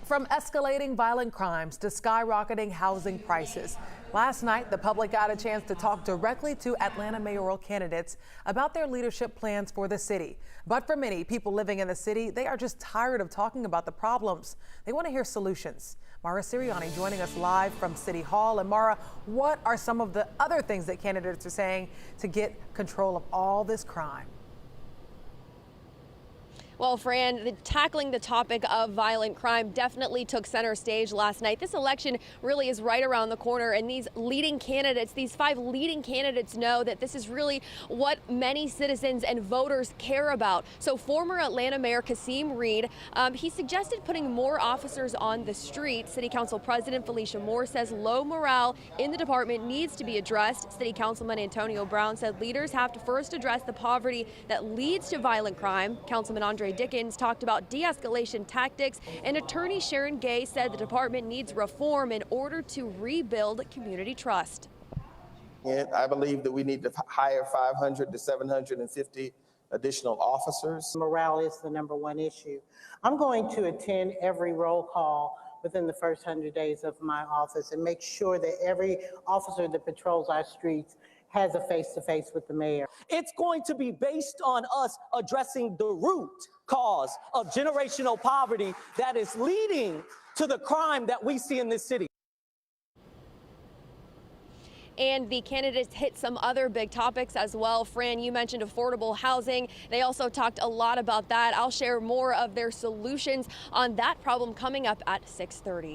From escalating violent crimes to skyrocketing housing prices, last night the public got a chance to talk directly to Atlanta mayoral candidates about their leadership plans for the city. But for many people living in the city, they are just tired of talking about the problems. They want to hear solutions. Mara Siriani joining us live from City Hall. And Mara, what are some of the other things that candidates are saying to get control of all this crime? Well, Fran, tackling the topic of violent crime definitely took center stage last night. This election really is right around the corner, and these leading candidates, these 5 leading candidates, know that this is really what many citizens and voters care about. So former Atlanta Mayor Kasim Reed, he suggested putting more officers on the street. City Council President Felicia Moore says low morale in the department needs to be addressed. City Councilman Antonio Brown said leaders have to first address the poverty that leads to violent crime. Councilman Andre Dickens talked about de-escalation tactics, and attorney Sharon Gay said the department needs reform in order to rebuild community trust. And I believe that we need to hire 500 to 750 additional officers. Morale is the #1 issue. I'm going to attend every roll call within the first 100 days of my office and make sure that every officer that patrols our streets has a face-to-face with the mayor. It's going to be based on us addressing the root cause of generational poverty that is leading to the crime that we see in this city. And the candidates hit some other big topics as well. Fran, you mentioned affordable housing. They also talked a lot about that. I'll share more of their solutions on that problem coming up at 6:30.